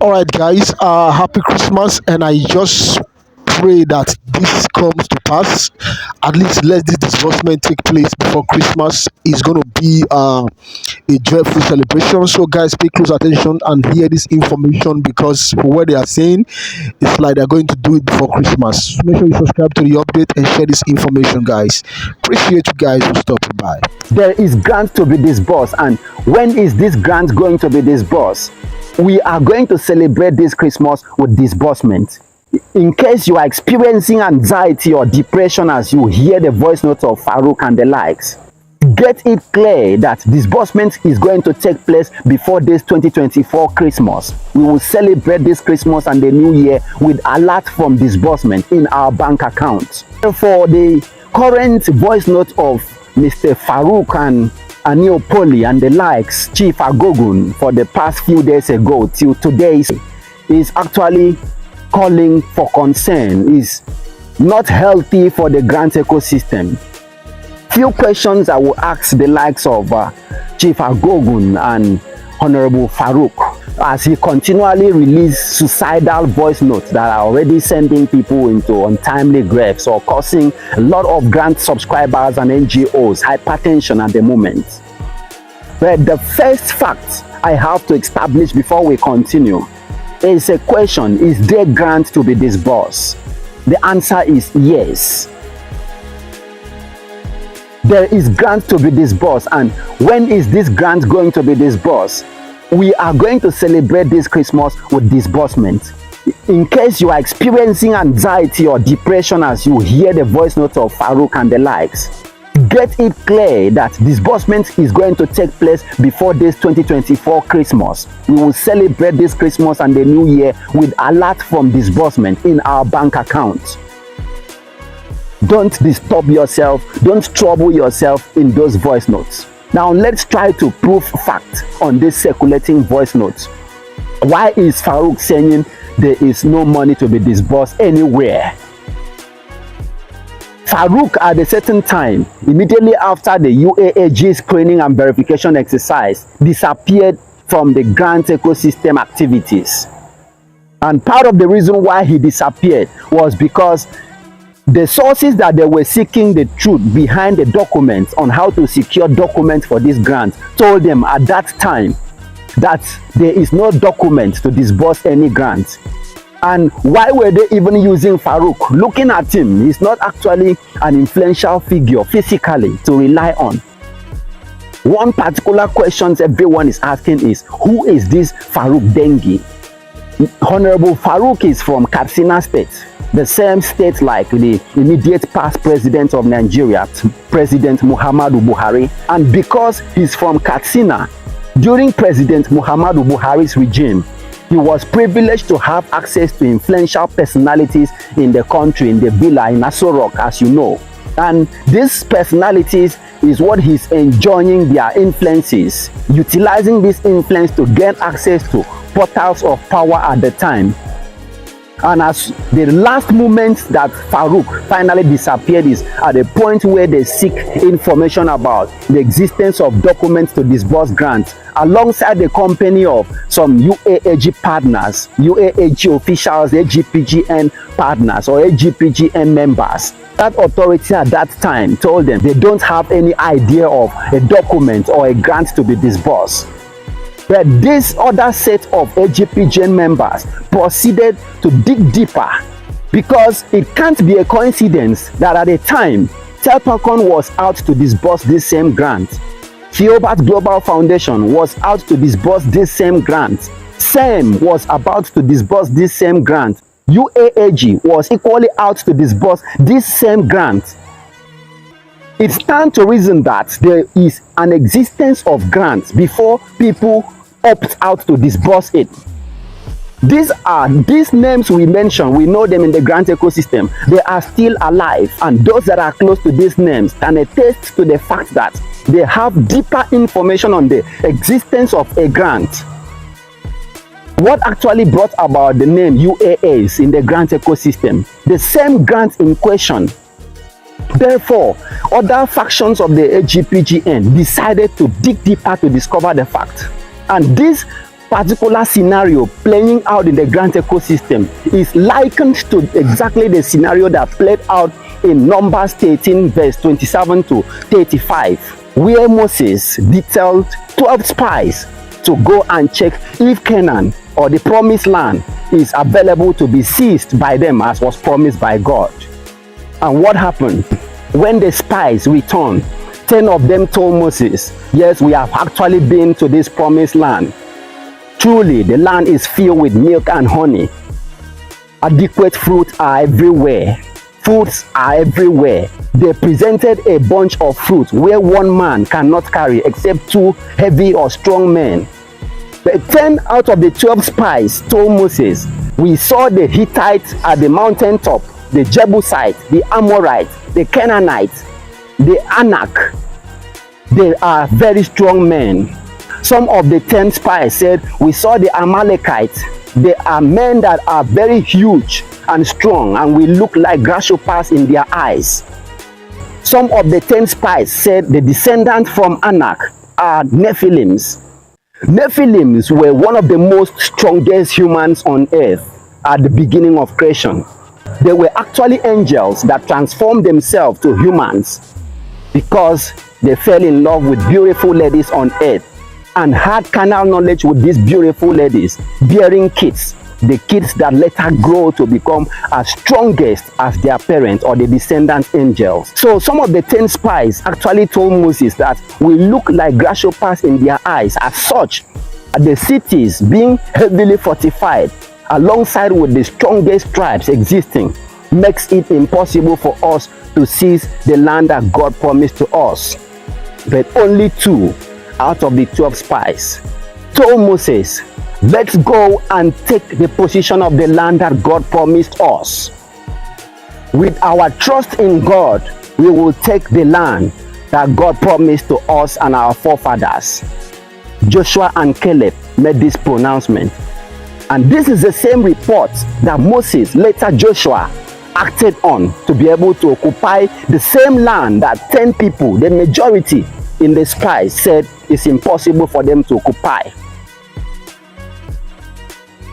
All right, guys. Happy Christmas, and I just pray that this comes to pass. At least let this disbursement take place before Christmas. It's going to be a joyful celebration. So, guys, pay close attention and hear this information because for what they are saying, it's like they're going to do it before Christmas. So make sure you subscribe to the update and share this information, guys. Appreciate you guys for stopping by. There is grant to be disbursed, and when is this grant going to be disbursed? We are going to celebrate this Christmas with disbursement. In case you are experiencing anxiety or depression as you hear the voice notes of Faruk and the likes, get it clear that disbursement is going to take place before this 2024 Christmas. We will celebrate this Christmas and the New Year with alert from disbursement in our bank account. For the current voice note of Mr. Faruk and Anil Poli and the likes, Chief Agogun, for the past few days ago till today is actually calling for concern, is not healthy for the grant ecosystem. Few questions I will ask the likes of Chief Agogun and Honorable Faruk as he continually releases suicidal voice notes that are already sending people into untimely graves or causing a lot of grant subscribers and NGOs hypertension at the moment. But the first fact I have to establish before we continue is a question: is there grant to be disbursed? The answer is yes. There is grant to be disbursed, and when is this grant going to be disbursed? We are going to celebrate this Christmas with disbursement. In case you are experiencing anxiety or depression as you hear the voice notes of Faruk and the likes, get it clear that disbursement is going to take place before this 2024 Christmas. We will celebrate this Christmas and the New Year with alert from disbursement in our bank account. Don't disturb yourself, don't trouble yourself in those voice notes. Now let's try to prove fact on this circulating voice notes. Why is Faruk saying there is no money to be disbursed anywhere? Faruk, at a certain time, immediately after the UAAG screening and verification exercise, disappeared from the grant ecosystem activities. And part of the reason why he disappeared was because the sources that they were seeking the truth behind the documents on how to secure documents for this grant told them at that time that there is no document to disburse any grant. And why were they even using Faruk? Looking at him, he's not actually an influential figure physically to rely on. One particular question everyone is asking is, who is this Faruk Dengi? Honorable Faruk is from Katsina State, the same state like the immediate past president of Nigeria, President Muhammadu Buhari. And because he's from Katsina, during President Muhammadu Buhari's regime, he was privileged to have access to influential personalities in the country, in the villa in Aso Rock, as you know. And these personalities is what he's enjoying their influences, utilizing this influence to gain access to portals of power at the time. And as the last moment that Faruk finally disappeared is at the point where they seek information about the existence of documents to disburse grants alongside the company of some UAAG partners, UAAG officials, AGPGN partners or AGPGN members. That authority at that time told them they don't have any idea of a document or a grant to be disbursed. But this other set of AGPGN members proceeded to dig deeper because it can't be a coincidence that at the time, Telpacon was out to disburse this same grant. Theobarth Global Foundation was out to disburse this same grant. SEM was about to disburse this same grant. UAAG was equally out to disburse this same grant. It stands to reason that there is an existence of grants before people opt out to disburse it. These names we mentioned, we know them in the grant ecosystem. They are still alive, and those that are close to these names can attest to the fact that they have deeper information on the existence of a grant. What actually brought about the name UAAs in the grant ecosystem? The same grant in question. Therefore, other factions of the AGPGN decided to dig deeper to discover the fact. And these particular scenario playing out in the grant ecosystem is likened to exactly the scenario that played out in Numbers 13 verse 27 to 35, where Moses detailed 12 spies to go and check if Canaan or the promised land is available to be seized by them as was promised by God. And what happened? When the spies returned, 10 of them told Moses, yes, we have actually been to this promised land. Truly, the land is filled with milk and honey. Adequate fruits are everywhere. Fruits are everywhere. They presented a bunch of fruit where one man cannot carry except two heavy or strong men. The 10 out of the 12 spies told Moses, we saw the Hittites at the mountaintop, the Jebusites, the Amorites, the Canaanites, the Anak. They are very strong men. Some of the 10 spies said, we saw the Amalekites. They are men that are very huge and strong, and we look like grasshoppers in their eyes. Some of the 10 spies said the descendants from Anak are Nephilims. Nephilims were one of the most strongest humans on earth at the beginning of creation. They were actually angels that transformed themselves to humans because they fell in love with beautiful ladies on earth and had carnal knowledge with these beautiful ladies, bearing kids, the kids that later grow to become as strongest as their parents or the descendant angels. So some of the 10 spies actually told Moses that we look like grasshoppers in their eyes. As such, the cities being heavily fortified alongside with the strongest tribes existing makes it impossible for us to seize the land that God promised to us. But only 2 out of the 12 spies told Moses, let's go and take the possession of the land that God promised us. With our trust in God, we will take the land that God promised to us and our forefathers. Joshua and Caleb made this pronouncement. And this is the same report that Moses, later Joshua, acted on to be able to occupy the same land that 10 people, the majority in the spies, said it's impossible for them to occupy.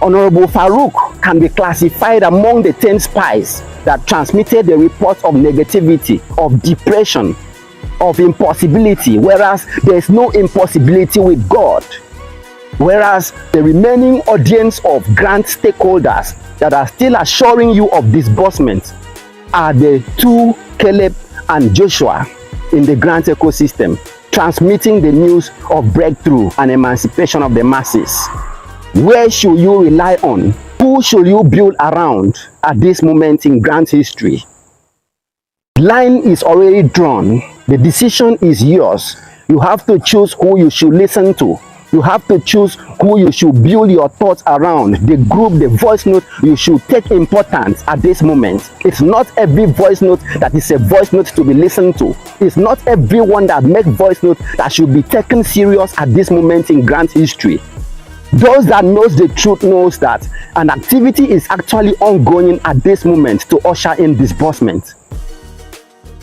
Honorable Faruk can be classified among the 10 spies that transmitted the reports of negativity, of depression, of impossibility, whereas there is no impossibility with God. Whereas the remaining audience of grant stakeholders that are still assuring you of disbursement are the 2 Caleb and Joshua in the grant ecosystem, transmitting the news of breakthrough and emancipation of the masses. Where should you rely on? Who should you build around at this moment in grant history? The line is already drawn. The decision is yours. You have to choose who you should listen to. You have to choose who you should build your thoughts around, the group, the voice note you should take importance at this moment. It's not every voice note that is a voice note to be listened to. It's not everyone that makes voice note that should be taken serious at this moment in grant history. Those that knows the truth knows that an activity is actually ongoing at this moment to usher in disbursement.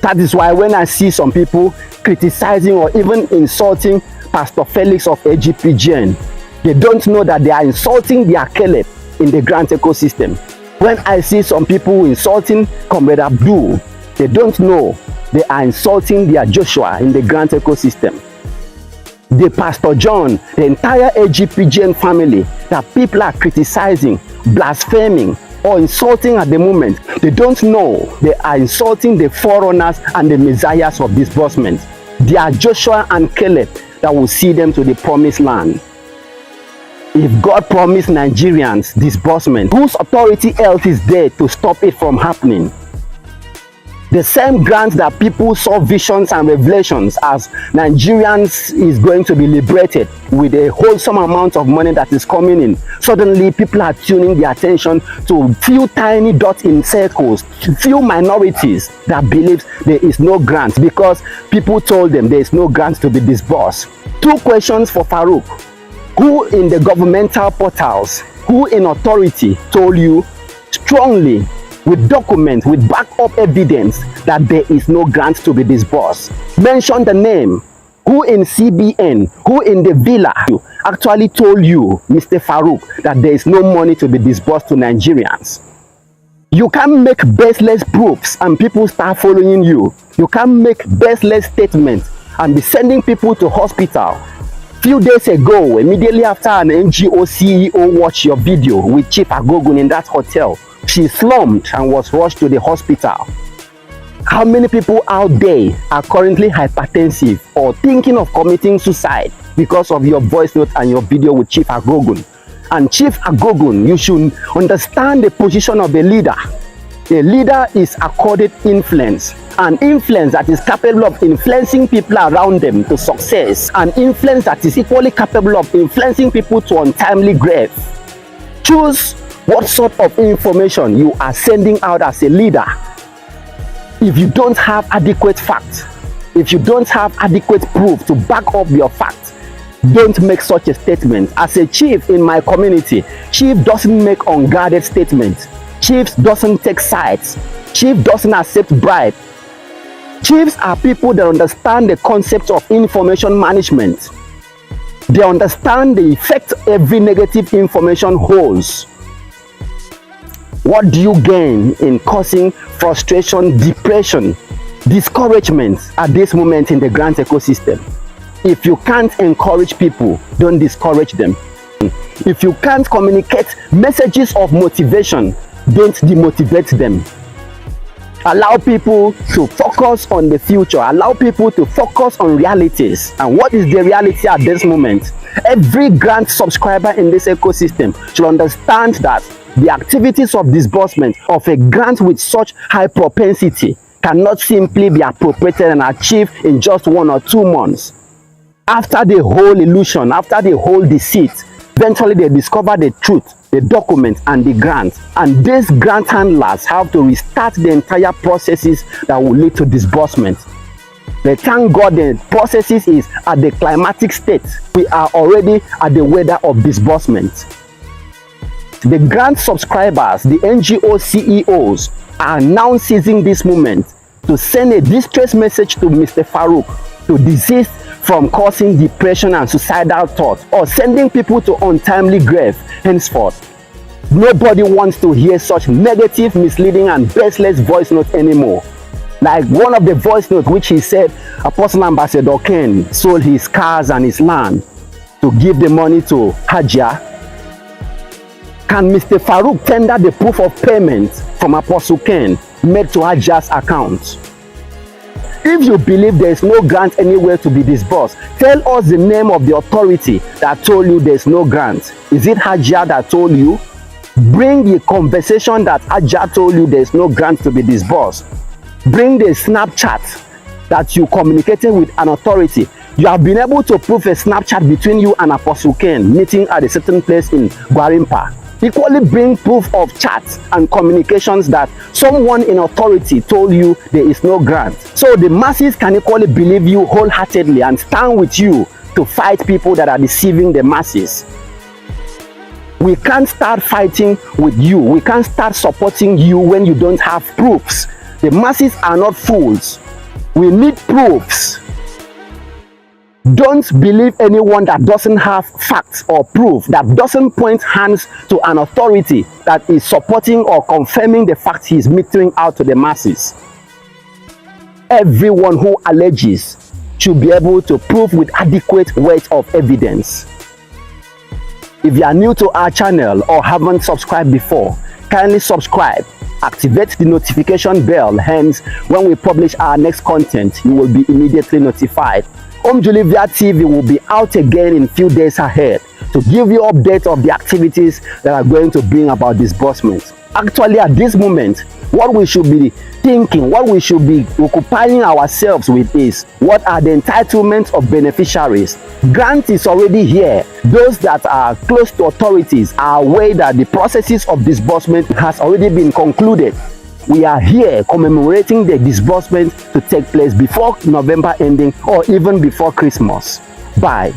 That is why when I see some people criticizing or even insulting Pastor Felix of AGPGN, they don't know that they are insulting their Caleb in the grant ecosystem. When I see some people insulting Comrade Abdul, they don't know they are insulting their Joshua in the grant ecosystem. The Pastor John, the entire AGPGN family that people are criticizing, blaspheming, or insulting at the moment, they don't know they are insulting the forerunners and the messiahs of disbursement. They are Joshua and Caleb that will see them to the promised land. If God promised Nigerians disbursement, whose authority else is there to stop it from happening? The same grant that people saw visions and revelations as Nigerians is going to be liberated with a wholesome amount of money that is coming in. Suddenly, people are tuning their attention to few tiny dots in circles, few minorities that believe there is no grant because people told them there is no grant to be disbursed. 2 questions for Faruk. Who in the governmental portals, who in authority told you strongly with documents, with backup evidence that there is no grant to be disbursed? Mention the name. Who in CBN, who in the villa actually told you, Mr. Faruk, that there is no money to be disbursed to Nigerians. You can make baseless proofs and people start following you. You can make baseless statements and be sending people to hospital. Few days ago, immediately after an NGO CEO watched your video with Chief Agogun in that hotel, she slumped and was rushed to the hospital. How many people out there are currently hypertensive or thinking of committing suicide because of your voice note and your video with Chief Agogun? And Chief Agogun, you should understand the position of a leader. A leader is accorded influence, an influence that is capable of influencing people around them to success, an influence that is equally capable of influencing people to untimely grave. Choose what sort of information you are sending out as a leader. If you don't have adequate facts, if you don't have adequate proof to back up your facts, don't make such a statement. As a chief in my community, chief doesn't make unguarded statements. Chiefs doesn't take sides. Chief doesn't accept bribe. Chiefs are people that understand the concept of information management. They understand the effect every negative information holds. What do you gain in causing frustration, depression, discouragement at this moment in the grant ecosystem? If you can't encourage people, don't discourage them. If you can't communicate messages of motivation, don't demotivate them. Allow people to focus on the future. Allow people to focus on realities. And what is the reality at this moment? Every grant subscriber in this ecosystem should understand that the activities of disbursement of a grant with such high propensity cannot simply be appropriated and achieved in just 1 or 2 months. After the whole illusion, after the whole deceit, eventually they discover the truth, the document and the grant. And these grant handlers have to restart the entire processes that will lead to disbursement. But thank God the processes is at the climatic state. We are already at the weather of disbursement. The grant subscribers, the NGO CEOs, are now seizing this moment to send a distress message to Mr. Faruk to desist from causing depression and suicidal thoughts or sending people to untimely grave henceforth. Nobody wants to hear such negative, misleading and baseless voice notes anymore. Like one of the voice notes which he said Apostle Ambassador Ken sold his cars and his land to give the money to Hajia. Can Mr. Faruk tender the proof of payment from Apostle Ken made to Hajia's account? If you believe there is no grant anywhere to be disbursed, tell us the name of the authority that told you there is no grant. Is it Hajia that told you? Bring the conversation that Hajia told you there is no grant to be disbursed. Bring the Snapchat that you communicated with an authority. You have been able to prove a Snapchat between you and Apostle Ken meeting at a certain place in Gwarimpa. Equally bring proof of chats and communications that someone in authority told you there is no grant. So the masses can equally believe you wholeheartedly and stand with you to fight people that are deceiving the masses. We can't start fighting with you. We can't start supporting you when you don't have proofs. The masses are not fools. We need proofs. Don't believe anyone that doesn't have facts or proof, that doesn't point hands to an authority that is supporting or confirming the fact he is metering out to the masses. Everyone who alleges should be able to prove with adequate weight of evidence. If you are new to our channel or haven't subscribed before, kindly subscribe, activate the notification bell, hence when we publish our next content, you will be immediately notified. Julivia TV will be out again in few days ahead to give you updates of the activities that are going to bring about disbursement. Actually, at this moment, what we should be thinking, what we should be occupying ourselves with is what are the entitlements of beneficiaries. Grant is already here. Those that are close to authorities are aware that the processes of disbursement has already been concluded. We are here commemorating the disbursement to take place before November ending or even before Christmas. Bye.